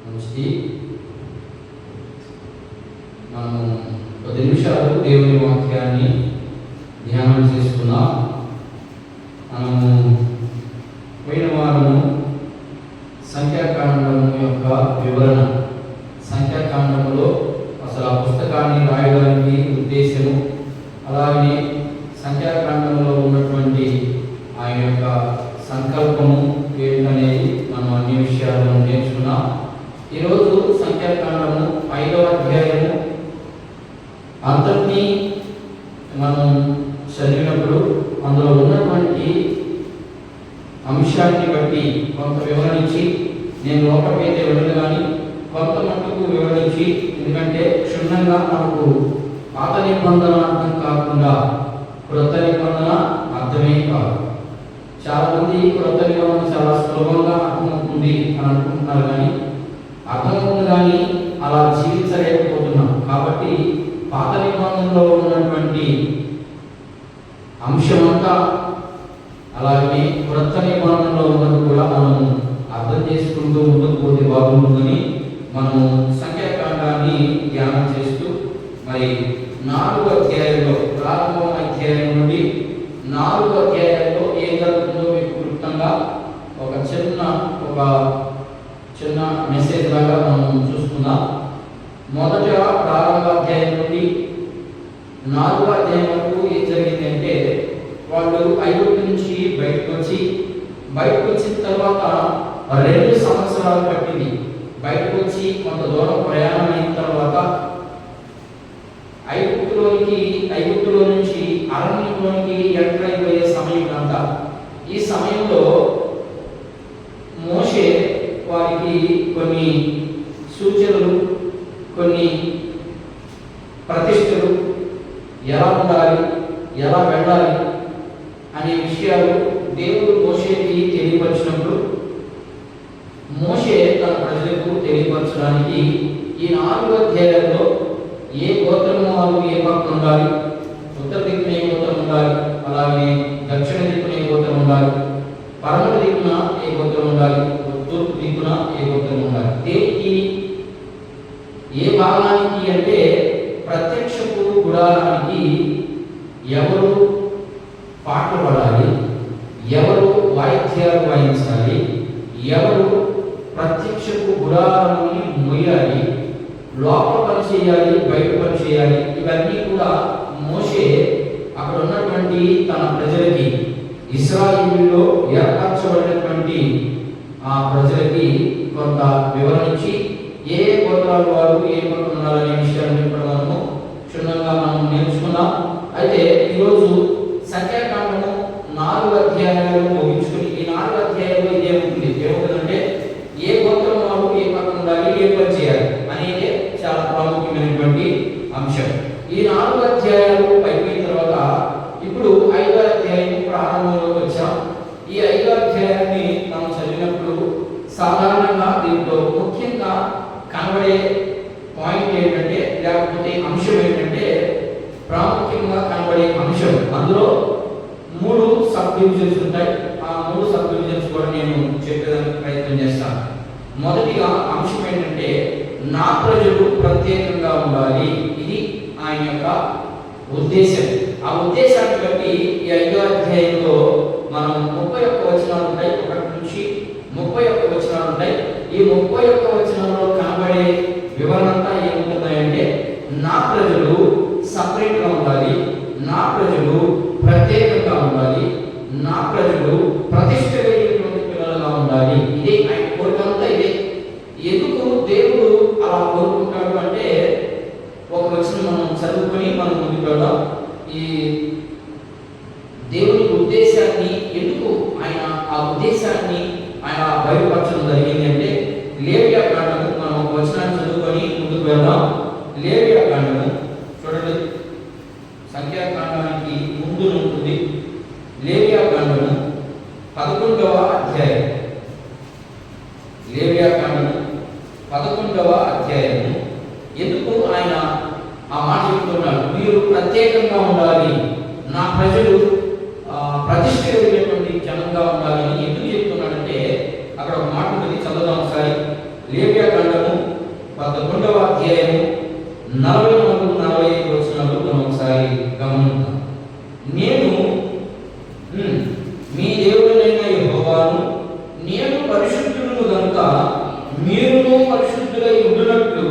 మంచిది. మనము 10 నిమిషాలు దేవుని వాక్యాన్ని ధ్యానం చేసుకుందాం. మనము పోయిన వారము సంఖ్యాకాండము యొక్క వివరణ, సంఖ్యాకాండములో అసలు ఆ పుస్తకాన్ని రాయడానికి ఉద్దేశము, అలాగే సంఖ్యాకాండంలో ఉన్నటువంటి ఆయన యొక్క సంకల్పము ఏంటనేది మనం అన్ని విషయాలను నేర్చుకున్నాం. ఈరోజు సంఖ్యాకాండము 5వ అధ్యాయము అంతటినీ మనం చదివినప్పుడు అందులో ఉన్నటువంటి అంశాన్ని బట్టి కొంత వివరించి, నేను లోపమైతే వెళ్ళను కానీ కొంత మట్టుకు వివరించి, ఎందుకంటే క్షుణ్ణంగా మనకు పాత నిబంధన అర్థం కాకుండా క్రొత్త నిబంధన అర్థమే కాదు. చాలామంది క్రొత్త నిబంధన చాలా సులభంగా అర్థమవుతుంది అని అనుకుంటున్నారు, కానీ అర్థమవుతుంది కానీ అలా జీవించలేకపోతున్నాం. కాబట్టి పాత నిబంధనలో ఉన్నటువంటి అంశమంతా అలాగే క్రొత్త నిబంధనలో ఉన్నది కూడా మనము అర్థం చేసుకుంటూ ముందుకు పోతే బాగుంటుందని మనము సంఖ్యాకాండాన్ని ధ్యానం చేస్తూ, మరి 4వ అధ్యాయంలో, ప్రారంభం అధ్యాయం నుండి 4వ అధ్యాయంలో ఏం జరుగుతుందో మీకు క్లుప్తంగా ఒక చిన్న మెసేజ్ లాగా మనం చూసుకుందాం. మొదట ప్రారంభ అధ్యాయం నుండి 4వ అధ్యాయం వరకు ఏం జరిగిందంటే, వాళ్ళు ఐగుప్తు నుంచి బయటకు వచ్చిన తర్వాత 2 సంవత్సరాలు పట్టింది. బయటకు వచ్చి కొంత దూరం ప్రయాణం అయిన తర్వాత ఐగుప్తులో నుంచి అరణ్యంలోనికి ఎంటర్ అయిపోయే సమయం అంతా. ఈ సమయంలో మోషే వారికి కొన్ని సూచనలు, కొన్ని ప్రతిష్టలు, ఎలా ఉండాలి, ఎలా వెళ్ళాలి అనే విషయాలు దేవుడు మోషేకి తెలియపరిచినప్పుడు, మోషే తన ప్రజలకు తెలియపరచడానికి ఈ 4వ అధ్యాయంలో ఏ గోత్రము వాళ్ళు ఏ పక్కన ఉండాలి, ఉత్తర దిక్కున ఏ గోత్రం ఉండాలి, అలాగే దక్షిణ దిక్కున ఏ గోత్రం ఉండాలి, పడమర దిక్కున ఏ గోత్రం ఉండాలి, తూర్పు దిక్కున ఏ గోత్రం ఉండాలి, దేనికి ఏ భాగానికి అంటే ప్రత్యక్షపు గుడారానికి ఎవరు పాటలు పాడాలి, ఎవరు వాయిద్యాలు వాయించాలి, ఎవరు ప్రత్యక్షపు గుడారాన్ని మొయ్యాలి, లోపల పని చేయాలి, బయట పని చేయాలి, ఇవన్నీ కూడా మోషే అక్కడ ఉన్నటువంటి తన ప్రజలకి, ఇశ్రాయేలులో ఏర్పరచబడినటువంటి ఆ ప్రజలకి కొంత వివరించి, ఏ గోత్రాల వారు ఏ పక్కన ఉన్నారనే విషయాన్ని కూడా మనము క్షుణ్ణంగా మనం నేర్చుకున్నాం. అయితే ఈరోజు సంఖ్యాకాండము 4 అధ్యాయాలు ముగించుకుని ఈ 4 అధ్యాయంలో ఇదే ఉంటుంది. ఏముంటుందంటే ఏ గోత్రం వారు ఏ పక్కన ఉండాలి, ఏ పని చేయాలి అనేది చాలా ప్రాముఖ్యమైనటువంటి అంశం. ఈ 4 అధ్యాయాలు అయిపోయిన తర్వాత ఇప్పుడు 5వ అధ్యాయం ప్రారంభంలోకి వచ్చాం. ఈ 5వ అధ్యాయాన్ని మనం చదివినప్పుడు సాధారణంగా దీంట్లో ముఖ్యంగా కనబడే పాయింట్ ఏంటంటే, లేకపోతే అంశం ఏంటంటే, ప్రాముఖ్యంగా కనబడే అంశం, అందులో 3 సబ్ డివిజన్స్ ఉంటాయి. ఆ 3 సబ్ డివిజన్స్ కూడా నేను చెప్పేదానికి ప్రయత్నం చేస్తాను. మొదటిగా అంశం ఏంటంటే, నా ప్రజలు ప్రత్యేకంగా ఉండాలి. ఇది ఆయన యొక్క ఉద్దేశం. ఆ ఉద్దేశాన్ని బట్టి ఈ 5వ అధ్యాయంలో మనం 31 వచనాలు ఉంటాయి, 1 నుంచి 31 వచనాలు ఉంటాయి. ఈ 31 వచనంలో కనబడే వివరణ అంతా ఏముంటుందంటే, నా ప్రజలు సపరేట్ గా ఉండాలి, నా ప్రజలు ప్రత్యేకంగా ఉండాలి, నా ప్రజలు ప్రతిష్ఠ కలిగినటువంటి పిల్లలుగా ఉండాలి. ఇదే ఆయన కోరికంతా. ఇదే ఎందుకు దేవుడు అలా కోరుకుంటాడు అంటే, ఒక వచనం మనం చదువుకొని మనం ముందుకు వెళ్దాం. ఈ దేవుని ఉద్దేశాన్ని ఎందుకు ఆయన ఆ ఉద్దేశాన్ని ఆయన బయలుపరచడం జరిగింది అంటే, లేవియా కాండము, మనం ఒక వచనాన్ని చదువుకొని ముందుకు వెళ్దాం. లేవియా కాండము చూడండి, సంఖ్యాకాండానికి ముందు ఉంటుంది. లేవియా కాండము 11వ అధ్యాయం. లేవియా కాండము 11వ అధ్యాయము. ఎందుకు ఆయన ఆ మాట చెప్తున్నాడు, మీరు ప్రత్యేకంగా ఉండాలి, నా ప్రజలు ప్రతిష్ఠ కలిగినటువంటి జనంగా ఉండాలని ఎందుకు చెప్తున్నాడంటే, అక్కడ ఒక మాట ఉంది, చదువుదాం ఒకసారి. లేవియా కాండము 11వ అధ్యాయము 44-45 వచనాలు మనం ఒకసారి గమనిద్దాం. నేను మీ దేవుడైన యెహోవాను, నేను పరిశుద్ధులను గనుక మీరును పరిశుద్ధులై ఉండునట్లు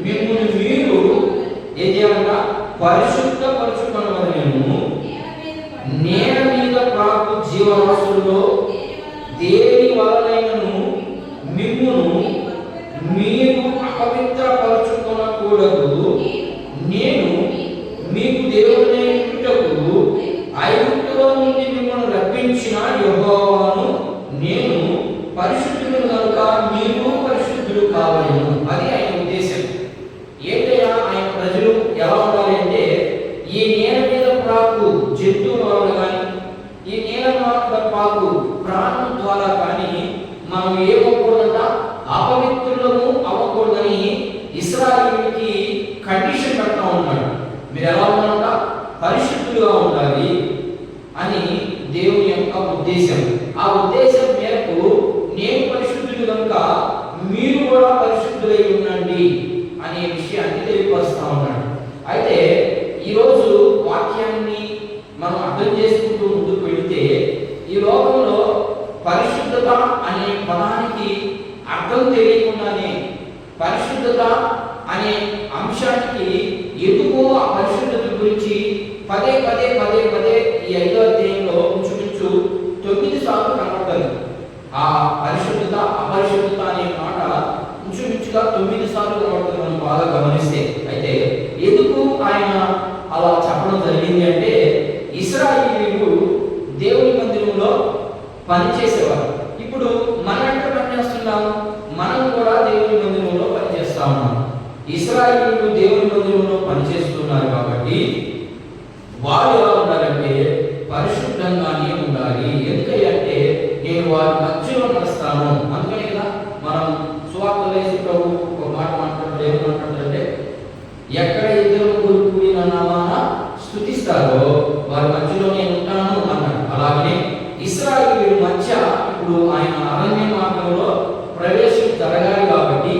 మిమ్మల్ని మీరు ఏం చేయాలంట? పరిశుద్ధపరచుకొనవలెను. నేల మీద ప్రాకు జీవరాశుల్లో దేని వలనైనను మిమ్మును మీరు అపవిత్రపరచుకొనకూడదు. నేను మీకు దేవుడైనట్టుకు ఐగుప్తులో నుండి మిమ్మల్ని రప్పించిన యెహోవాను, నేను పరిశుద్ధులు కనుక మీరు పరిశుద్ధులు కావలెను. అది ఆయన ఉద్దేశం. ఏంటయ్యా ఆయన ప్రజలు ఎలా ఉండాలి అంటే, ఈ నేల మీద ప్రాకు జంతువుల వల్ల కానీ, ఈ నేల మీద ప్రాకు ప్రాణం ద్వారా కానీ మనం ఏమవ్వకూడదంట? అపవిత్రులము అవ్వకూడదని ఇశ్రాయేలుకి కండిషన్ పెడతా ఉన్నాడు. మీరు ఎలా ఉన్నారంట? పరిశుద్ధులుగా ఉండాలి అని దేవుని యొక్క ఉద్దేశం. ఆ ఉద్దేశం మేరకు నేను పరిశుద్ధులు కనుక మీరు కూడా పరిశుద్ధులై ఉండండి అనే విషయాన్ని తెలియపరుస్తా ఉన్నాడు. అయితే ఈరోజు వాక్యాన్ని మనం అర్థం చేసుకుంటూ ముందుకు వెళితే, ఈ లోకంలో పరిశుద్ధత అనే పదానికి అర్థం తెలియకుండానే పరిశుద్ధత అనే అంశానికి ఎందుకో ఆ పరిశుద్ధత గురించి పదే పదే పదే పదే ఈ 5వ అధ్యాయంలో ఇంచుమించు 9 సార్లు కనబడుతుంది. ఆ పరిశుద్ధత అపరిశుద్ధత అనే మాట ఇంచుమించుగా 9 సార్లు కనబడుతుంది మనం బాగా గమనిస్తే. అయితే ఎందుకు ఆయన అలా చెప్పడం జరిగింది అంటే, ఇశ్రాయేలీయులు దేవుని మందిరంలో పనిచేసేవారు. ఇప్పుడు మనం ఎక్కడ పనిచేస్తున్నాము? మనం కూడా దేవుని మందిరంలో పనిచేస్తా ఉన్నాం. ఇశ్రాయేలీయులు దేవుని మందిరంలో పనిచేస్తున్నారు కాబట్టి వారు ఎలా ఉండాలంటే పరిశుద్ధంగానే ఉండాలి. ఎందుకంటే నేను వారి మధ్యలో నడుస్తాను. అందుకనే కదా మనం సువార్త వేసి ప్రభు ఒక మాట మాట్లాడుతూ ఏమంటాడంటే, ఎక్కడ ఇద్దరు ముగ్గురు కూడి నా నామాన స్తుతిస్తారో వారి మధ్యలో నేను ఉంటాను అన్నాడు. అలాగనే ఇశ్రాయేలీయుల మధ్య ఇప్పుడు ఆయన అరణ్య మార్గంలో ప్రవేశం జరగాలి కాబట్టి,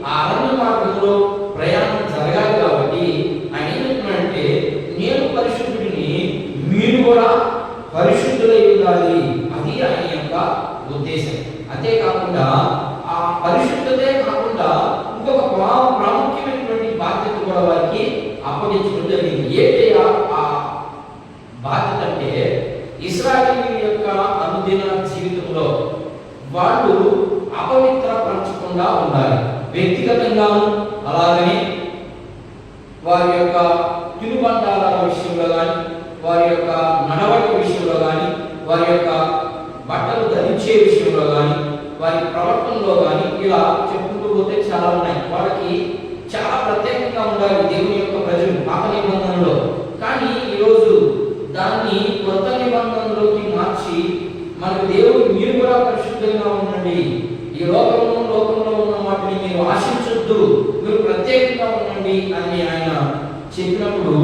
ఆ అరణ్య మార్గంలో ప్రయాణం జరగాలి కాబట్టి ఆయన ఏం చెప్తున్నాడంటే, నేను పరిశుద్ధుడిని, మీరు కూడా పరిశుద్ధులై ఉండాలి. అది ఆయన యొక్క ఉద్దేశం. అంతేకాకుండా ఆ పరిశుద్ధతే కాకుండా ఇంకొక ప్రాముఖ్యమైనటువంటి బాధ్యత కూడా వారికి అప్పగించడం జరిగింది. ఏంటి ఆ బాధ్యత అంటే, ఇశ్రాయేలీయుల యొక్క అనుదిన జీవితంలో వాళ్ళు అపవిత్రపరచకుండా ఉండాలి. వ్యక్తిగతంగాను, అలాగనే వారి యొక్క తినుబండాల విషయంలో కానీ, వారి యొక్క నడవడిక విషయంలో కానీ, వారి యొక్క బట్టలు ధరించే విషయంలో కానీ, వారి ప్రవర్తనలో కానీ, ఇలా చెప్పుకుంటూ పోతే చాలా ఉన్నాయి. వాళ్ళకి చాలా ప్రత్యేకంగా ఉండాలి దేవుని యొక్క ప్రజలు పాత నిబంధనలో. కానీ ఈరోజు దాన్ని కొత్త నిబంధనలోకి మార్చి మనకు దేవుడు మీరు కూడా పరిశుద్ధంగా ఉండండి, ఈ లోకంలో ఉన్న వాటిని మీరు ఆశించొద్దు, మీరు ప్రత్యేకంగా ఉండండి అని ఆయన చెప్పినప్పుడు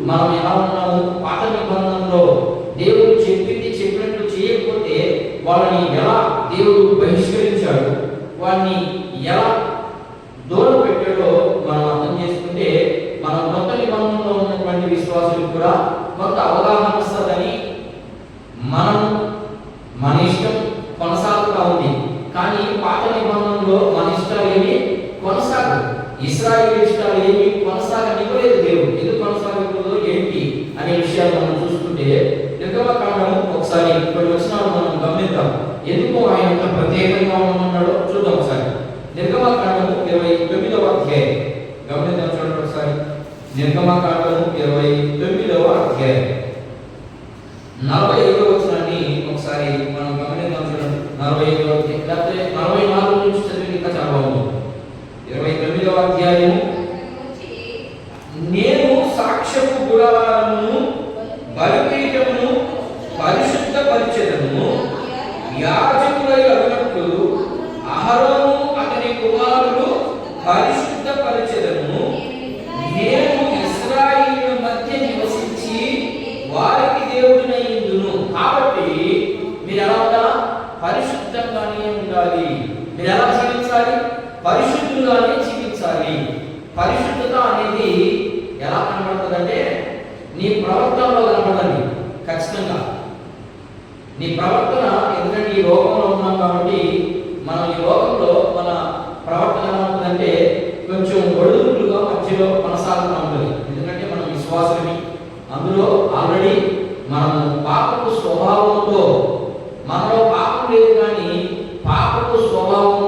మనం ఎలా ఉన్నాము? పాత నిబంధనలో దేవుడు చెప్పినట్టు చేయకపోతే వాళ్ళని ఎలా దేవుడు బహిష్కరించాడు, వాడిని ఎలా దూరం పెట్టాడో మనం అర్థం చేసుకుంటే, మనం కొత్త నిబంధనలో ఉన్నటువంటి విశ్వాసులకు కూడా కొంత అవగాహన వస్తుందని మనం మన ఇష్టం కొనసాగుతూ ఉంది. కానీ పాత నిబంధనలో మన ఇష్టాలు ఏమి కొనసాగదు. ఇశ్రాయేలు ఇష్టాలు ఏమి కొనసాగనివ్వలేదు దేవుడు. ఎందుకు కొనసాగకూడదు ఏంటి అనే విషయాలు మనం చూసుకుంటే, నిర్గమకాండము ఒకసారి కొన్ని వచనాలు మనం గమనిద్దాం. ఎందుకు ఆయన అంత ప్రత్యేకంగా ఉన్నాడో చూద్దాం ఒకసారి. నిర్గమకాండము 29వ అధ్యాయం గమనిద్దాం, చూడండి ఒకసారి. నిర్గమకాండము 29వ అధ్యాయం 45వ వచనాన్ని ఒకసారి మనం గమనిద్దాం, చూడండి. 45వ అధ్యాయం లేకపోతే 44 నుంచి చదివి ఇంకా చాలా బాగుంది. 29వ అధ్యాయం, నేను సాక్ష్యపు గుడారమును బలిపీఠమును పరిశుద్ధపరిచెదను, యాజకులై అన్నట్టు అహరోను అతని కుమారులు పరిశుద్ధపరిచెదను. నేను ఇశ్రాయేలు మధ్య నివసించి వారికి దేవుడినయ్యుందును. కాబట్టి మీరు ఎలా ఉండాలి? పరిశుద్ధంగానే ఉండాలి. మీరు ఎలా జీవించాలి? పరిశుద్ధులుగానే జీవించాలి. పరిశుద్ధత అనేది ఎలా కనబడుతుందంటే నీ ప్రవర్తనలో కనబడాలి. ఖచ్చితంగా నీ ప్రవర్తన, ఎందుకంటే ఈ లోకంలో ఉన్నాం కాబట్టి మనం ఈ లోకంలో మన ప్రవర్తన ఎలా ఉంటుందంటే కొంచెం ఒడిదుడుకులుగా మధ్యలో కొనసాగుతూ ఉంటుంది. ఎందుకంటే మనం విశ్వాసమే, అందులో ఆల్రెడీ మనము పాపపు స్వభావంతో, మనలో పాపం లేదు కానీ పాపపు స్వభావం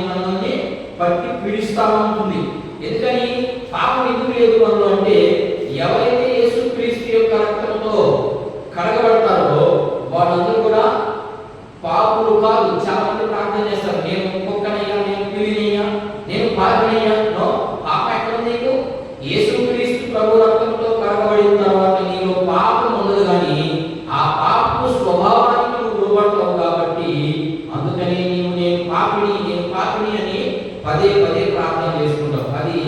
మనల్ని పట్టి పీడిస్తూ ఉంటుంది. ఎందుకని పాపం ఎందుకు లేదు మనలో అంటే, ఎవరైతే యేసుక్రీస్తు యొక్క రక్తంతో కడగబడతారో వాళ్ళందరూ కూడా పాపులు కాదు. చాలా మంది ప్రార్థన చేస్తారు, నేను కుక్కనయ్యా, నేను పిల్లినయ్యా, నేను పాపినయ్యా. నో, పాపం ఎక్కడ నీకు? యేసుక్రీస్తు ప్రభు రక్తంతో కడగబడిన తర్వాత నీలో పాపం ఉండదు, కానీ ఆ పాపపు స్వభావానికి నువ్వు లోబడతావు. కాబట్టి అందుకని నేను పాపిని అని పదే పదే ప్రార్థన చేసుకుంటావు. అది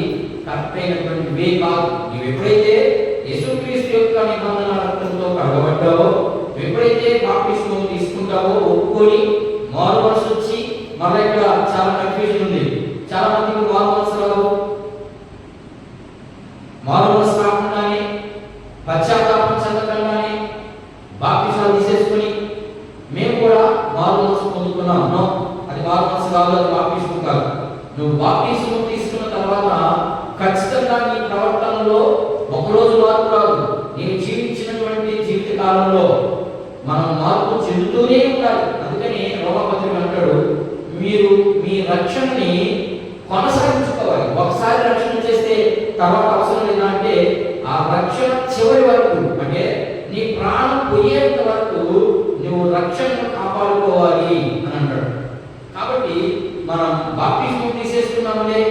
కరెక్ట్ అయినటువంటి వే కాదు. నువ్వు ఎప్పుడైతే యేసుక్రీస్తు యొక్క నిబంధన రక్తంతో కడగబడ్డావో, ఎప్పుడైతే బాప్తిస్మం తీసుకుంటావో, ఒప్పుకొని మారు మనసు వచ్చి, మళ్ళీ ఇక్కడ చాలా కన్ఫ్యూజన్ ఉంది. చాలా మందికి మారు మనసు రాదు. మారు మనసు రాకుండానే, పశ్చాత్తాపం చెందకుండానే బాప్తిస్మాలు తీసేసుకొని మేము కూడా మారు మనసు పొందుకున్నాం. నో, అది మారు మనసు కాదు, అది బాప్తిస్మం కాదు. నువ్వు బాప్తిస్మం తీసుకున్న తర్వాత ఖచ్చితంగా నీ ప్రవర్తనలో ఒకరోజు మార్పు రాదు. నేను జీవించినటువంటి జీవిత కాలంలో మనం మార్పు చెందుతూనే ఉండాలి. అందుకని రోమపత్రిక అంటాడు, మీరు మీ రక్షణని కొనసాగించుకోవాలి. ఒకసారి రక్షణ చేస్తే తర్వాత అవసరం లేదా అంటే, ఆ రక్షణ చివరి వరకు, అంటే నీ ప్రాణం పోయేంత వరకు నువ్వు రక్షణను కాపాడుకోవాలి అని అంటాడు. కాబట్టి మనం బాప్తిస్మం తీసేసుకున్నామనే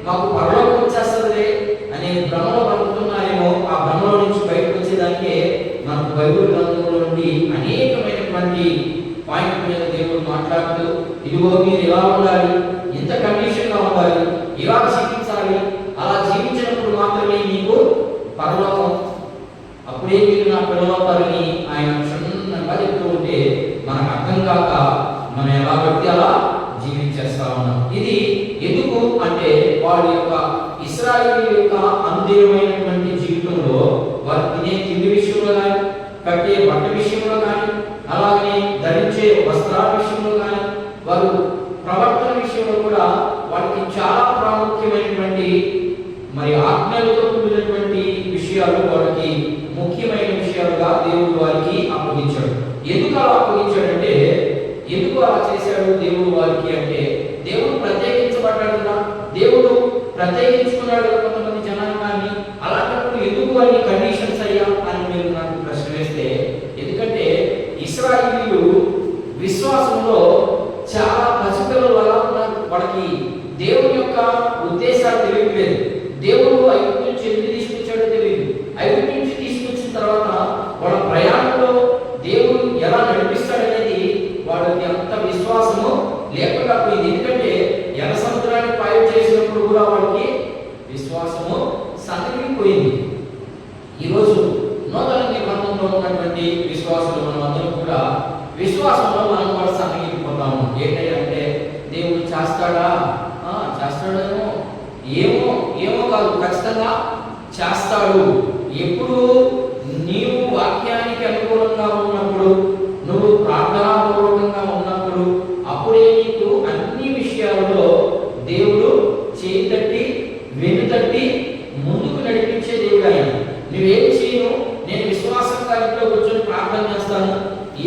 మాకు పరలోకం వచ్చేస్తుందిలే అనే భ్రమలో బతుకుతున్నారేమో. ఆ భ్రమలో నుంచి బయటకు వచ్చేదానికే మనకు బైబిల్ గ్రంథంలో నుండి అనేకమైనటువంటి పాయింట్ మీద దేవుడు మాట్లాడుతూ, ఇదిగో మీరు ఎలా ఉండాలి, ఎంత కండిషన్గా ఉండాలి, ఇలా జీవించాలి, అలా జీవించినప్పుడు మాత్రమే మీకు పరలోకం, అప్పుడే మీరు నా పిల్లలవుతారని ఆయన క్షుణ్ణంగా చెప్తూ ఉంటే మనకు అర్థం కాక మనం ఎలా పడితే అలా జీవించేస్తా ఉన్నాం. ఇది ఎందుకు అంటే, వాళ్ళ యొక్క ఇశ్రాయేలు యొక్క అనుదినమైనటువంటి జీవితంలో వారు తినే తిండి విషయంలో కానీ, కట్టే బట్ట విషయంలో కానీ, అలాగే ధరించే వస్త్రాల విషయంలో కానీ, వారు ప్రవర్తన విషయంలో కూడా వారికి చాలా ప్రాముఖ్యమైనటువంటి మరి ఆజ్ఞలతో కూడినటువంటి విషయాలు, వారికి ముఖ్యమైన విషయాలుగా దేవుడు వారికి అప్పగించాడు. ఎందుకు అలా అప్పగించాడంటే, ఎందుకు అలా చేశాడు దేవుడు వారికి అంటే, దేవుడు ప్రత్యేకించబడ్డాడు కదా, దేవుడు ప్రత్యేకించుకున్నాడు కొంతమంది జనాంగాన్ని. అలాంటప్పుడు ఎందుకు అన్ని కండిషన్స్ అయ్యా అని మీరు నాకు ప్రశ్న వేస్తే, ఎందుకంటే ఇశ్రాయేలీయులు విశ్వాసంలో చాలా పసిపిల్లలుగా ఉన్నారు. వాళ్ళకి దేవుని యొక్క ఉద్దేశాలు తెలియట్లేదు. దేవుడు ఐగుప్తు నుంచి ఎందుకు తీసుకొచ్చాడో తెలియదు. ఐగుప్తు నుంచి తీసుకొచ్చిన తర్వాత వాళ్ళ ప్రయాణంలో దేవుడు ఎలా నడిపిస్తాడనేది వాళ్ళకి అంత విశ్వాసము లేకుండా పోయింది. ఎందుకంటే ఎర్ర సముద్రాన్ని పాయం చేసినప్పుడు కూడా వాళ్ళకి విశ్వాసము సన్నగిలిపోయింది. ఈరోజు నూతన నిబంధనలో ఉన్నటువంటి విశ్వాసులు మనం అందరం కూడా విశ్వాసంలో మనం కూడా సన్నగిలిపోతాము. ఏంటంటే దేవుడు చేస్తాడా, చేస్తాడేమో, ఏమో కాదు, ఖచ్చితంగా చేస్తాడు. ఎప్పుడు నీవు వాక్యానికి అనుకూలంగా ఉన్నప్పుడు, నువ్వు ప్రార్థనాపూర్వకంగా ఉన్నప్పుడు, అప్పుడే నీకు అన్ని విషయాలలో దేవుడు చేయి తట్టి వెన్నుతట్టి ముందుకు నడిపించే దేవుడు ఆయన. నువ్వేం చేయను, నేను విశ్వాసంగా ఇంట్లో కూర్చొని ప్రార్థన చేస్తాను,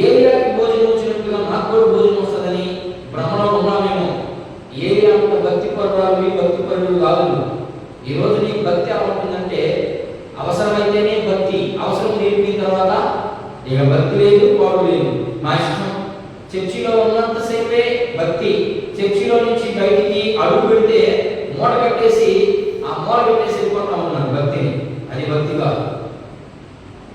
ఏరియాకి భోజనం వచ్చినట్టుగా నాకు కూడా భోజనం వస్తుందని భ్రమలో ఉన్నామేమో. ఏరియా అంత భక్తి పరుడు కాదు. ఈరోజు నీ భక్తి ఎలా ఉంటుందంటే, అవసరమైతేనే భక్తి, అవసరం తీరిన తర్వాత ఇక భక్తి లేదు, పాడు లేదు, మా ఇష్టం. చర్చిలో ఉన్నంతసేపే భక్తి, చర్చిలో నుంచి బయటికి అడుగు పెడితే మూట కట్టేసి వెళ్ళిపోతా ఉన్నాను భక్తిని. అది భక్తి కాదు.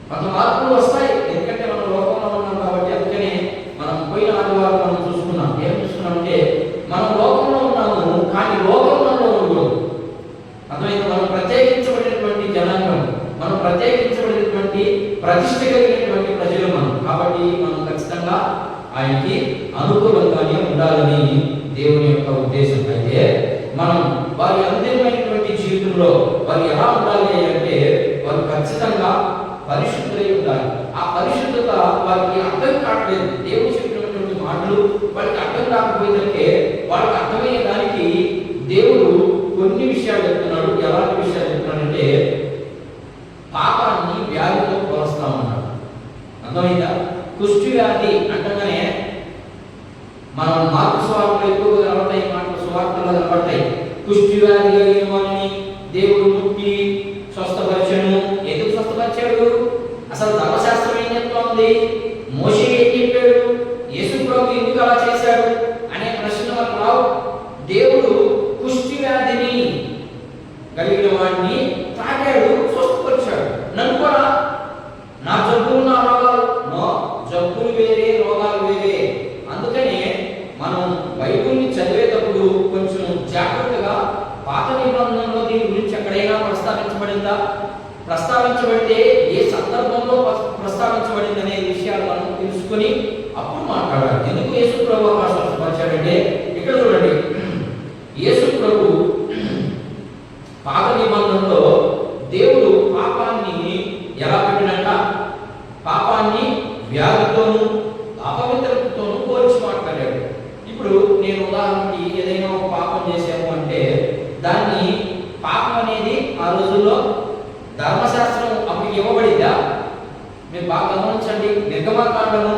కొంత మార్పులు వస్తాయి, ఎందుకంటే మనం లోకంలో ఉన్నాం కాబట్టి. అందుకనే మనం పోయిన ఆదివారం మనం చూసుకున్నాం. ఏం చూసుకున్నామంటే, మనం లోకంలో ఉన్నాము కానీ లోకంలో ఉండకూడదు. అర్థమైంది? మనం ప్రత్యేకించబడినటువంటి జనాంగం, మనం ప్రత్యేకించబడినటువంటి ప్రతిష్ట కలిగినటువంటి ప్రజలు మనం. కాబట్టి మనం ఖచ్చితంగా ఆయనకి అనుకూలంగానే ఉండాలని దేవుని యొక్క ఉద్దేశం. అయితే మనం వారి అంతిమైనటువంటి జీవితంలో వారు ఎలా ఉండాలి అంటే వారు ఖచ్చితంగా పరిశుద్ధులై ఉండాలి. ఆ పరిశుద్ధత వారికి అర్థం కావట్లేదు. దేవుడు చెప్పినటువంటి మాటలు వాళ్ళకి అర్థం కాకపోయేదంటే వాళ్ళకి అర్థమయ్యే దానికి దేవుడు కొన్ని విషయాలు చెప్తున్నాడు. ఎలాంటి విషయాలు చెప్తున్నాడంటే పాపాన్ని వ్యాధితో పోలుస్తా ఉన్నాడు. అర్థమైందా? కుష్టి వ్యాధి అంటగానే మనం మార్పు సువార్తలు ఎక్కువగా కనబడతాయి, మాటలు సువార్తల్లో కనబడతాయి. కుష్టి వ్యాధి కలిగిన వారిని దేవుడు ముట్టి స్వస్థపరిచాడు. ఎందుకు స్వస్థపరిచాడు? అసలు ధర్మశాస్త్రం ఏం చెప్తోంది? మోషే ఏం చెప్పాడు? యేసు ప్రభు ఎందుకు అలా చేశాడు అనే ప్రశ్న మనకు రావు. దేవుడు కుష్టి వ్యాధిని కలిగిన వాడిని తాకాడు, స్వస్థపరిచాడు. నన్ను కూడా నా జబ్బులు నా రోగాలు, నో, జబ్బులు వేరే రోగాలు వేరే. అందుకనే మనం బైబిల్ని చదివేటప్పుడు కొంచెం జాగ్రత్తగా పాత నిబంధనలో దీని గురించి ఎక్కడైనా ప్రస్తావించబడిందా, ప్రస్తావించబడితే ఏ సందర్భంలో ప్రస్తావించబడింది అనే విషయాలు మనం తెలుసుకొని అప్పుడు మాట్లాడాలి. ఎందుకు యేసు ప్రభు స్వస్థపరిచాడంటే ఇక్కడ చూడండి, యేసు ప్రభు పాత నిబంధనలో దేవుడు పాపాన్ని ఎలా పెట్టినట్ట? పాపాన్ని వ్యాధితోనూ అపవిత్రతతోనూ పోల్చి మాట్లాడాడు. ఇప్పుడు నేను ఉదాహరణకి ఏదైనా ఒక పాపం చేశాము అంటే దాన్ని పాపం అనేది ఆ రోజుల్లో ధర్మశాస్త్రం అప్పుడు ఇవ్వబడిద్దా? మీరు బాగా గమనించండి. నిర్గమకాండము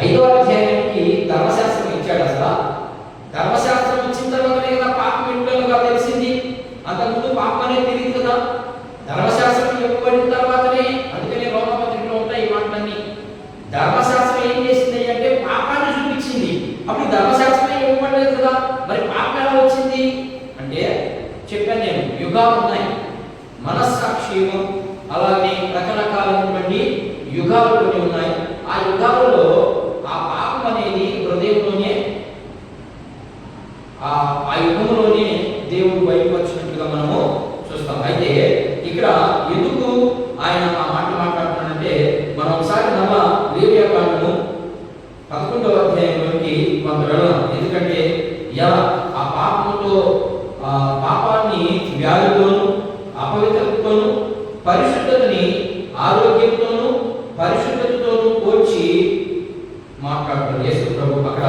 5వ అధ్యాయానికి ధర్మశాస్త్రం ఇచ్చాడు. అసలు ధర్మశాస్త్రం ఇచ్చిన తర్వాతనే కదా పాపం ఇంట్లో తెలిసింది. అంతకుముందు పాపం అనేది తెలియదు కదా. ధర్మశాస్త్రం ఇవ్వబడిన తర్వాతనే, అందుకనే రోమపత్రికలో ఉంటాయి ఈ మాటలన్నీ. ధర్మశాస్త్రం ఏం చేసింది అంటే పాపాన్ని చూపించింది. అప్పుడు ధర్మశాస్త్రం ఇవ్వబడలేదు కదా, మరి పాపం ఎలా వచ్చింది అంటే చెప్పాను నేను, యుగాలు ఉన్నాయి. మనస్సాక్షియము అలాగే రకరకాలైనటువంటి యుగాలు కొన్ని ఉన్నాయి. ఆ యుగాలలో ఆ పాపం అనేది హృదయంలోనే, ఆ యుగంలోనే దేవుడు బయటకు వచ్చినట్టుగా మనము చూస్తాం. అయితే ఇక్కడ ఎందుకు ఆయన ఆ మాట మాట్లాడుతున్నాడంటే మనం ఒకసారి మళ్ళా లేవియాకాండము 11వ అధ్యాయంలోకి కొంత వెళ్దాం. ఎందుకంటే ఎలా ఆ పాపంతో పాపాన్ని వ్యాధితోనూ అపవిత్రతతోనూ పరిశుద్ధతని ఆరోగ్యంతోనూ పరిశుద్ధతతోనూ పోల్చి మాట్లాడుతాడు యేసు ప్రభు. అక్కడ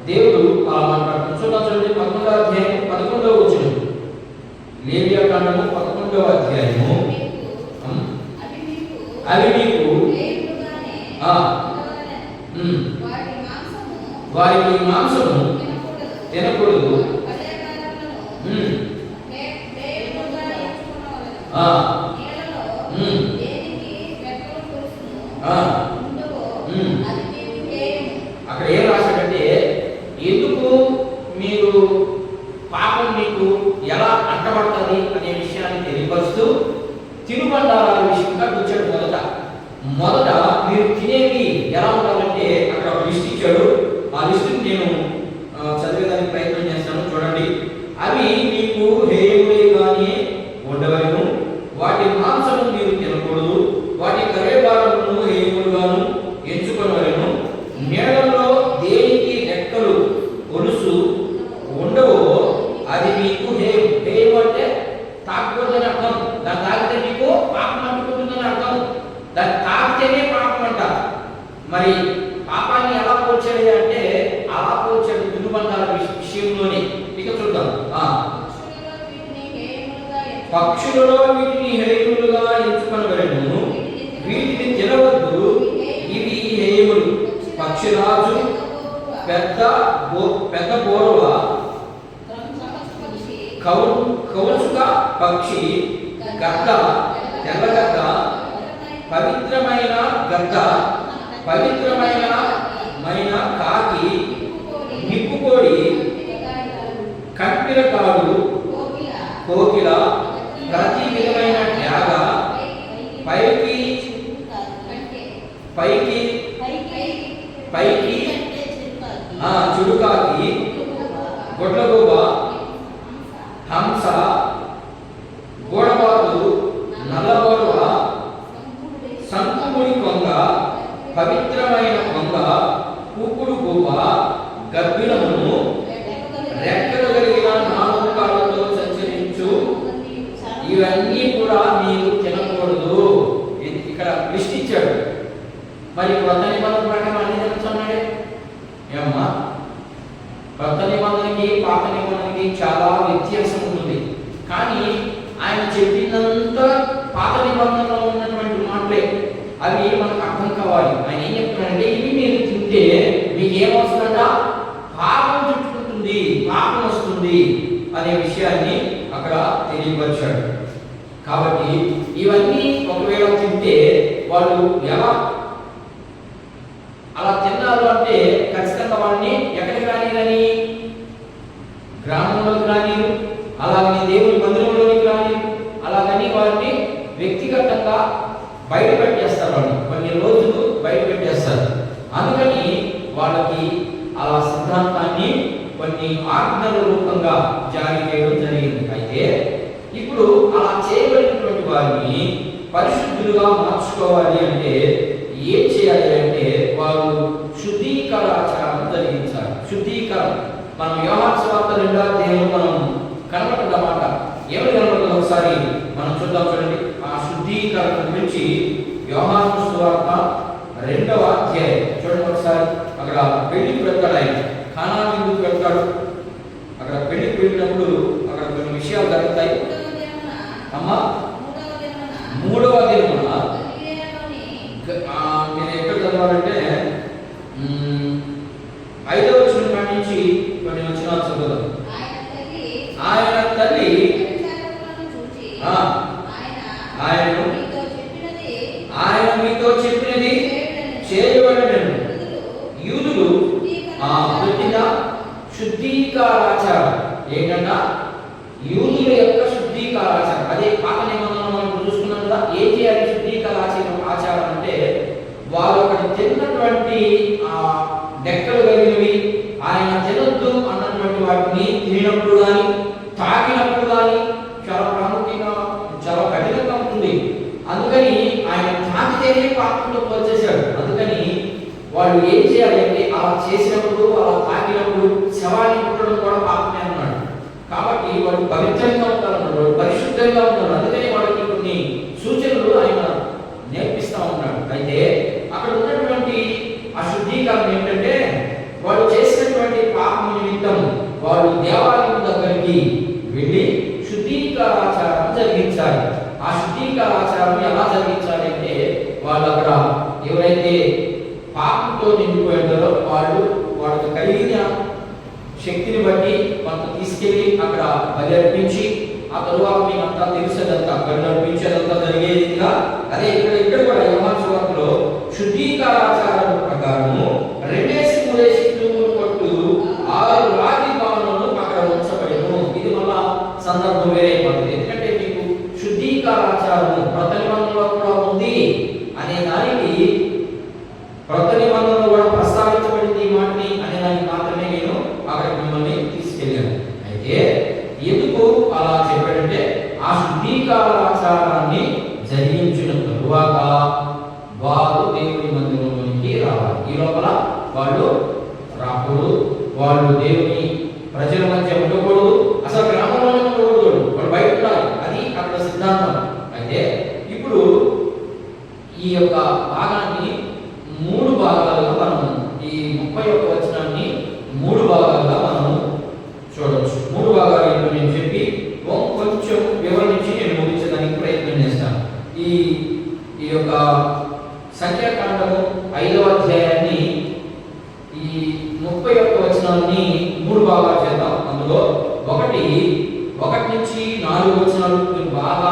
దేవుడు అలా మాట్లాడుతున్నాడు. చూడండి 11వ అధ్యాయం 11వ వచనం. లేవియాకాండము 11వ అధ్యాయము. అవి మీకు వారికి మాంసము తినకూడదు, అక్కడ ఏం రాశాడంటే ఎందుకు మీరు పాపం మీకు ఎలా అంటబడుతుంది అనే విషయాన్ని తెలియపరుస్తూ తినుబండారాల విషయంగా కూర్చోడు. మొదట మీరు తినేవి ఎలా ఉండాలంటే అక్కడ ఒక లిస్ట్ ఇచ్చాడు. ఆ లిస్టుని నేను చదివేదానికి ప్రయత్నం చేస్తాను. చూడండి, అవి మీకు హేయములుగానే ఉండవలను, వాటి మాంసము మీరు తినకూడదు, వాటి కరేబారమును హేయములుగాను ఎంచుకొనవలను, నేలలో దేనికి రెక్కలు ఒలుసు ఉండవో అది మీకు హేయం. హేయం అంటే తాకూడదని అర్థం. దాన్ని తాగితే మీకు పాపం అంటుకుంటుందని అర్థం. దాన్ని తాగితేనే పాపం అంట. మరి పాపాన్ని ఎలా పోల్చాడు అంటే అలా పోల్చాడు తినుబండాల విషయంలోనే. ఇక చూద్దాం. పక్షులలో వీటిని హేయములుగా ఎంచుకొనవలెను, వీటిని తినవద్దు, ఇవి హేయములు. పక్షిరాజు, పెద్ద బోరవ, కౌచుక పక్షి, గద్ద, తెల్లగద్ద, పవిత్రమైన గద్ద, పవిత్రమైన కాకి, నిప్పుకోడి, కప్పిరకాడు, కోకిల, ప్రతి విధమైన డ్యాగ, పైకి చుడుకాకి, గొడ్లగూబ, హంస, గోడబాతు, నల్లబోరవ, సంకుముడి కొంగ, పవిత్రమైన కొంగ, కూకుడు గూబ, గబ్బిలమును, రెక్కలు కలిగిన ఇవన్నీ కూడా మీరు తినకూడదు. ఇక్కడ లిస్ట్ ఇచ్చాడు. మరి కొత్త నిబంధన ప్రకారం అన్ని తినొచ్చన్నాడే. ఏమమ్మా, కొత్త నిబంధనకి పాత నిబంధనకి చాలా వ్యత్యాసం ఉంటుంది. కానీ ఆయన చెప్పినంత పాత నిబంధనలో ఉన్నటువంటి మాటలే అవి మనకు అర్థం కావాలి. ఆయన ఏం చెప్తున్నాడంటే, ఇవి మీరు తింటే మీకు ఏమొస్తుందంట? పాపం చుట్టుకుంటుంది, పాపం వస్తుంది అనే విషయాన్ని అక్కడ తెలియపరిచాడు. కాబట్టి ఇవన్నీ ఒకవేళ తింటే వాళ్ళు ఎలా అలా తిన్నారు అంటే ఖచ్చితంగా వాడిని ఎక్కడికి రానిరని, గ్రామంలోకి రానిరు, అలాగని దేవుని మందిరంలోనికి రానిరు, అలాగని వారిని వ్యక్తిగతంగా బయట పెట్టేస్తారు. వాడిని కొన్ని రోజులు బయట పెట్టేస్తారు. అందుకని వాళ్ళకి అలా సిద్ధాంతాన్ని కొన్ని ఆజ్ఞల రూపంగా జారీ చేయడం జరిగింది. అయితే ఇప్పుడు అలా చేయబడినటువంటి వారిని పరిశుద్ధులుగా మార్చుకోవాలి అంటే ఏం చేయాలి అంటే వారు శుద్ధీకరాచారం జరిగించాలి. శుద్ధీకరణ మనం యోహాను సువార్త 2వ అధ్యాయంలో మనం కనబడుతుందన్నమాట. ఏమని కనబడుతుంది ఒకసారి మనం చూద్దాం. చూడండి, ఆ శుద్ధీకరణ గురించి యోహాను సువార్త 2వ అధ్యాయం చూడండి ఒకసారి. అక్కడ పెళ్లికి వెళ్తాడు ఆయన, ఖానా విందుకు వెళ్తాడు. అక్కడ పెళ్లికి వెళ్ళినప్పుడు అక్కడ కొన్ని విషయాలు జరుగుతాయి. అమ్మా, 3వ దినమున నేను ఎక్కడ చదవాలంటే 5వ వచనం నుంచి కొన్ని వచనాలు చదువుదాం. ఆయన తల్లి ఆయన మీతో చెప్పినది చేయబడను. యూదులు పెట్టిన శుద్ధీకరాచారం ఏంటంట? యూదుల యొక్క శుద్ధీకరాచారం. అదే పాత నిబంధనలు మనం చూసుకున్నాం కదా. ఏం చేయాలి ఆచారం అంటే వారు అక్కడ తిన్నటువంటి డెక్కలు కలిగినవి ఆయన తినొద్దు అన్నటువంటి వాటిని తినప్పుడు కానీ తాకినప్పుడు కానీ చాలా ప్రాముఖ్యంగా చాలా కఠినంగా ఉంటుంది. అందుకని ఆయన తాకితేనే పాపంతో పోల్చేశాడు. అందుకని వాళ్ళు ఏం చేయాలి అంటే అలా చేసినప్పుడు అలా తాకినప్పుడు శవాన్ని పుట్టడం కూడా పాపమే అన్నాడు. కాబట్టి వాళ్ళు పవిత్రంగా ఉంటారన్నాడు, వాళ్ళు పరిశుద్ధంగా ఉంటారు. అందుకని వాళ్ళకి కొన్ని సూచనలు ఆయన నేర్పిస్తా ఉన్నాడు. అయితే అక్కడ ఉన్నటువంటి ఆ శుద్ధీకరణ ఏంటంటే వాళ్ళు చేసినటువంటి పాపం నిమిత్తం వాళ్ళు దేవాలయం దగ్గరికి వెళ్ళి శుద్ధీకరాచారం జరిగించాలి. ఆ శుద్ధీకరాచారం ఎలా జరిగించాలి అంటే వాళ్ళు అక్కడ ఎవరైతే పాపంతో నిండిపోయారో వాళ్ళకి కలిగిన శక్తిని బట్టి కొంత తీసుకెళ్ళి అక్కడ బలి అర్పించి ఆ తరువాత మీకంతా తెలిసేదంతా బలి అర్పించేదంతా జరిగేదిగా. అదే ఇక్కడ కూడా యోహాను సువార్తలో శుద్ధీకరాచారం ప్రకారము 2-3 తూములు కొట్టు 6 రాతి భవనములు అక్కడ ఉంచబడెను. ఇది మళ్ళా సందర్భం వేరే పడుతుంది. ఎందుకంటే మీకు శుద్ధీకరాచారము కొత్త నిబంధనలో కూడా ఉంది అనే దానికి, కొత్త నిబంధనలో కూడా ప్రస్తావించబడింది ఈ మాటని అనే దానికి మాత్రమే నేను అక్కడ మిమ్మల్ని తీసుకెళ్ళాను. అయితే ఎందుకు అలా చెప్పాడంటే ఆ శుద్ధీకరాచారాన్ని జరిగించిన తరువాత వారు దేవుని మందిరంలోనికి రావాలి. ఈ లోపల వాళ్ళు రాకూడదు, వాళ్ళు దేవుని ప్రజల మధ్య ఉండకూడదు, అసలు గ్రామంలోనే ఉండకూడదు, వాళ్ళు బయట ఉండాలి. అది అక్కడ సిద్ధాంతం. అయితే ఇప్పుడు ఈ యొక్క భాగాన్ని 3 భాగాలుగా మనం ఈ 31వ వచనాన్ని 3 భాగాలుగా మనం చూడవచ్చు. 3 భాగాలు ఏంటో నేను చెప్పి కొంచెం వివరించి నేను ముగించడానికి ప్రయత్నం చేస్తాను. ఈ యొక్క సంఖ్యాకాండము 5వ అధ్యాయాన్ని ఈ 31వ వచనాన్ని 3 భాగాలు చేద్దాం. అందులో 1 నుంచి 4 వచనాలు మీరు బాగా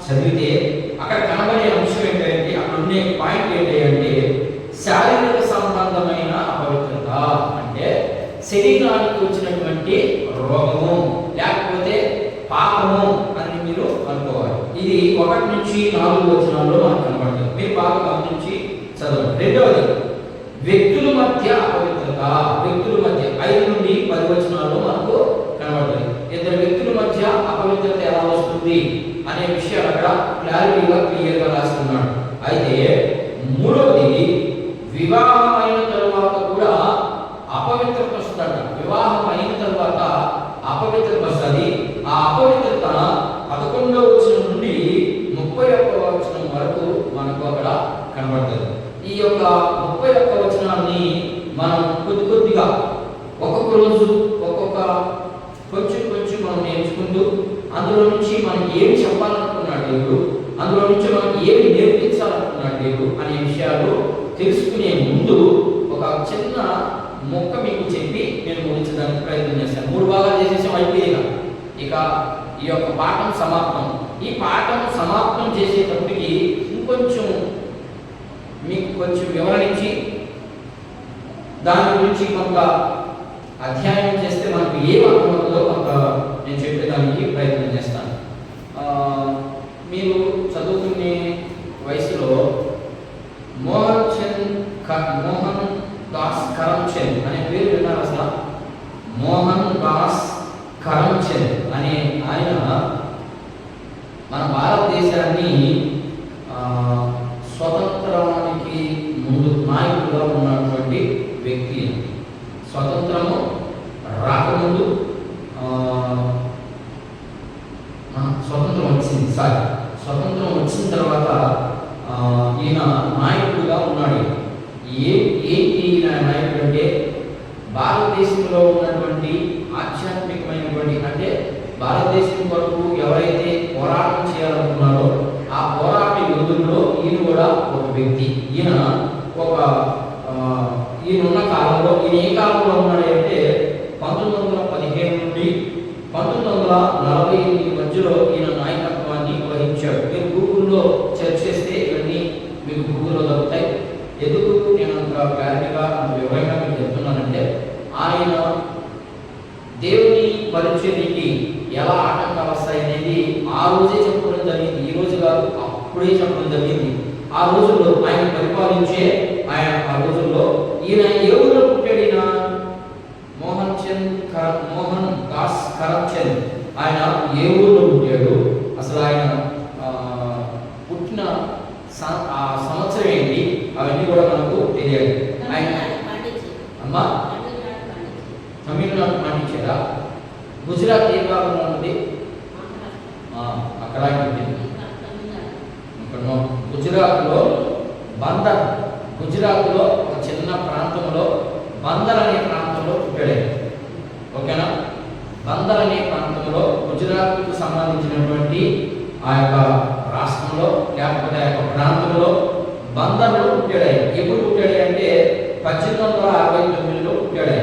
చదివితే అక్కడ కనబడే అంశం ఏంటంటే, అక్కడ ఉండే పాయింట్ ఏంటంటే శారీరక సంబంధమైన అపవిత్రత. అంటే శరీరానికి వచ్చినటువంటి రోగము లేకపోతే పాపము అని మీరు అనుకోవాలి. ఇది 1 నుంచి 4 వచనాల్లో మనకు కనబడుతుంది. మీరు బాగా గమనించి చదవండి. రెండవది వ్యక్తుల మధ్య అపవిత్రత. వ్యక్తుల మధ్య 5 నుండి 10 వచనాల్లో మనకు కనబడుతుంది. 2 వ్యక్తుల మధ్య అపవిత్రత ఎలా వస్తుంది అనే విషయాలు అక్కడ క్లారిటీగా క్లియర్గా రాస్తున్నాడు. అయితే మూడవది వివాహం అయిన తరువాత కూడా అపవిత్రత వస్తుందట. వివాహం అయిన తరువాత అపవిత్రత వస్తుంది. ఆ అపవిత్రత 11వ వచనం నేర్చుకుంటూ అందులో నుంచి మనకి ఏమి చెప్పాలనుకున్నాడు దేవుడు, అందులో నుంచి మనకి ఏమి నేర్పించాలనుకున్నాడు దేవుడు అనే విషయాలు తెలుసుకునే ముందు ఒక చిన్న మొక్క మీకు చెప్పి నేను ముగించడానికి ప్రయత్నం చేశాను. 3 భాగాలు చేసేసాం, అయిపోయేగా. ఇక ఈ యొక్క పాఠం సమాప్తం. ఈ పాఠం సమాప్తం చేసేటప్పటికి ఇంకొంచెం మీకు కొంచెం వివరించి దాని గురించి కొంత అధ్యయనం చేస్తే మనకు ఏం అర్థమవుతుందో కొంత నేను చెప్పేదానికి ప్రయత్నం చేస్తాను. మీరు చదువుకునే వయసులో మోహన్ దాస్ కరమ్చంద్ అనే పేరు విన్నారు అసలు? మోహన్ దాస్ కరమ్చంద్ అనే ఆయన మన భారతదేశాన్ని స్వతంత్రానికి ముందు నాయకుడుగా ఉన్నటువంటి వ్యక్తి. స్వతంత్రము రాకముందు స్వతంత్రం వచ్చిన తర్వాత ఈయన నాయకుడుగా ఉన్నాడు. ఈయన నాయకుడు అంటే భారతదేశంలో ఉన్నటువంటి ఆధ్యాత్మికమైనటువంటి, అంటే భారతదేశం కొరకు ఎవరైతే పోరాటం చేయాలనుకున్నారో ఆ పోరాట యోధుల్లో ఈయన కూడా ఒక వ్యక్తి. ఈయన ఉన్న కాలంలో ఈయన ఏ కాలంలో ఉన్నాడంటే 1917 నుండి 1948 మధ్యలో ఈయన నాయకత్వాన్ని వహించాడు. మీరు గూగుల్లో సెర్చ్ చేస్తే ఇవన్నీ మీకు గూగుల్లో దొరుకుతాయి. ఎందుకు నేను అంత క్లారిటీగా అంత వివరంగా మీకు చెప్తున్నానంటే, ఆయన దేవుని పరిచర్యకి ఎలా ఆటంకాలు వస్తాయి అనేది ఆ రోజే చెప్పడం జరిగింది. ఈ రోజు కాదు, అప్పుడే చెప్పడం జరిగింది. ఆ రోజుల్లో ఆయన పరిపాలించే ఆ రోజుల్లో ఈయన ఏ ఊళ్ళో పుట్టాడు? ఈయన మోహన్ దాస్ కరమ్చంద్ ఆయన ఏ ఊళ్ళో పుట్టాడు, అసలు ఆయన పుట్టిన సంవత్సరం ఏంటి, అవన్నీ కూడా మనకు తెలియాలి. ఆయన అమ్మా తమిళనాడు పాండిచ్చేరా? గుజరాత్ ఏ భాగంలో ఉంది? అక్కడ గుజరాత్లో బందర్, గుజరాత్లో ఒక చిన్న ప్రాంతంలో బందర్ అనే ప్రాంతంలో పుట్టాడు. ఓకేనా? బందర్ అనే ప్రాంతంలో గుజరాత్కు సంబంధించినటువంటి ఆ యొక్క రాష్ట్రంలో లేకపోతే ఆ యొక్క ప్రాంతంలో బందర్లో పుట్టాడు. ఎప్పుడు పుట్టాడు అంటే 1869లో పుట్టాడు.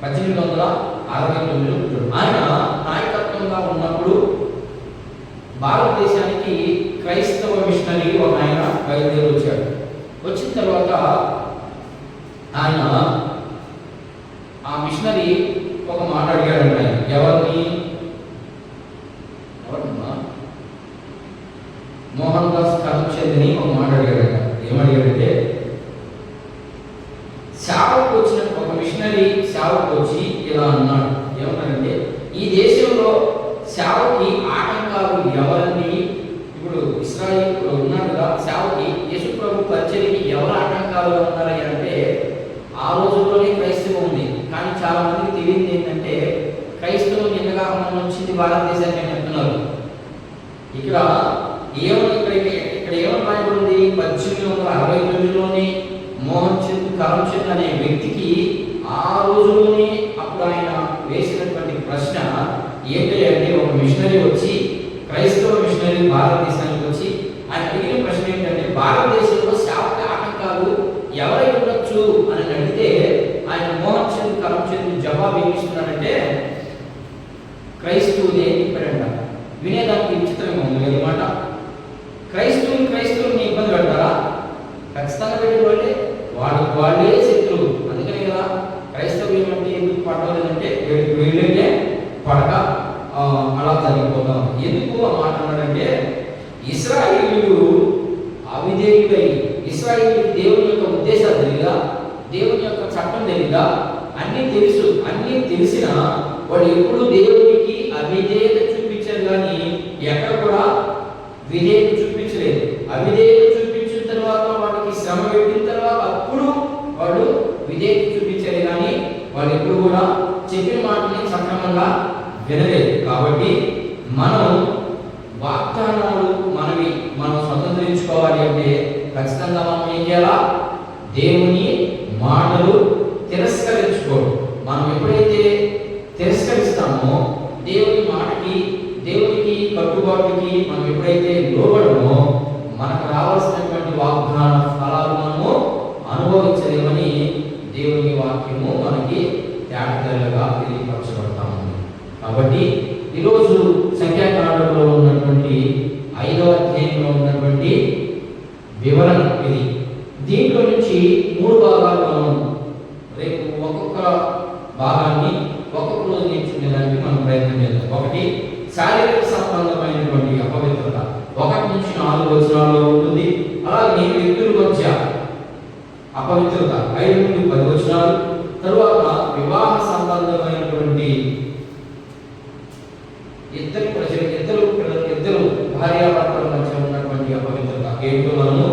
1869లో పుట్టాడు. ఆయన నాయకత్వంగా ఉన్నప్పుడు భారతదేశానికి క్రైస్తవ మిషనరీ ఒక ఆయన బయలుదేరి వచ్చాడు. వచ్చిన తర్వాత ఆయన ఆ మిషనరీ ఒక మాట అడిగాడు. ఎవరిని? మోహన్ దాస్ కరమ్చంద్ని ఒక మాట అడిగాడు. ఏమడిగాడంటే, సేవకు వచ్చిన ఒక మిషనరీ సేవకు వచ్చి ఇలా అన్నాడు. ఏమన్నాడంటే, ఈ దేశంలో సేవకి ఆటంకాలు ఎవరిని? ఇప్పుడు ఇశ్రాయేల్ ఉన్నాడు కదా, సేవకి యేసు ప్రభు పరిచర్యకి ఎవరు ఆటంకాలుగా ఉన్నారని అంటే ఆ రోజుల్లోనే క్రైస్తవం ఉంది. కానీ చాలా మందికి తెలియదు ఏంటంటే, క్రైస్తవం ఎంతగా వచ్చింది భారతదేశానికి అని చెప్తున్నారు. ఇక్కడ ఏమని రాయబడింది? 1869లోనే మోహన్ కరమ్చంద్ అనే వ్యక్తికి ఆ రోజులోనే అప్పుడు ఆయన వేసినటువంటి ప్రశ్న ఏంటంటే, ఒక మిషనరీ వచ్చి, క్రైస్తవ మిషనరీ భారతదేశానికి వచ్చి ఆయన అడిగిన ప్రశ్న ఏంటంటే, భారతదేశంలో సేవకి ఆటంకాలు ఎవరై ఉండొచ్చు అని అడిగితే ఆయన మోహన్ కరమ్చంద్ జవాబు ఏమిస్తున్నాడంటే, క్రైస్తవులే చెప్పాడంట. వినేదానికి విచిత్రంగా ఉంది అన్నమాట. క్రైస్తవుల్ని ఇబ్బంది పెడతారా? ఖచ్చితంగా పెట్టే వాళ్ళే శత్రువు. అందుకనే కదా క్రైస్తవులు ఏమంటే ఎందుకు పడలేదంటే వీళ్ళే పడక అలా జరిగిపోతాం. ఎందుకు ఆ మాట అన్నాడంటే, ఇశ్రాయేలీయులు అవిధేయులై, ఇశ్రాయేలీయులు దేవుని యొక్క ఉద్దేశాలు తెలియదా, దేవుని యొక్క చట్టం తెలియదా, అన్నీ తెలుసు. అన్నీ తెలిసినా వాడు ఎప్పుడు దేవునికి అవిధేయత చూపించారు కానీ ఎక్కడ కూడా విధేయత చూపించలేదు. అవిధేయత చూపించిన తర్వాత వాడికి శ్రమ పెట్టిన తర్వాత అప్పుడు వాడు విధేయత చూపించారు కానీ వాడు ఎప్పుడు కూడా చెప్పిన మాటని సక్రమంగా వినలేదు. కాబట్టి మనం వాగ్దానాలు మనం స్వతంత్రించుకోవాలి అంటే ఖచ్చితంగా మనం ఏం చేయాలా? దేవుని మాటలు తిరస్కరించుకోవడం. మనం ఎప్పుడైతే తిరస్కరిస్తామో దేవుని మాట వాటికి దేవునికి కట్టుబాటుకి మనం ఎప్పుడైతే లోబడమో మనకు రావాల్సినటువంటి వాగ్దాన ఫలాలు మనము అనుభవించలేమని దేవుని వాక్యము మనకి తేటతెల్లగా తెలియపరచబడతా ఉంది. కాబట్టి ఈరోజు సంఖ్యాకాండంలో ఉన్నటువంటి 5వ అధ్యాయంలో ఉన్నటువంటి వివరణ ఇది. దీంట్లో నుంచి 3 భాగాలు మనం రేపు ఒక్కొక్క భాగాన్ని ఒక్కొక్క రోజు నేర్చుకునేదానికి మనం ప్రయత్నం చేద్దాం. ఒకటి, శారీరక సంబంధమైనటువంటి అపవిత్రత 1 నుంచి 4 వచనాల్లో ఉంటుంది. అలాగే వ్యక్తుల మధ్య అపవిత్రత 5 నుండి 10 వచనాలు. తరువాత వివాహ సంబంధమైనటువంటి ఇద్దరు భార్యాభర్తల మధ్య ఉన్నటువంటి అపవిత్రత ఏంటో మనము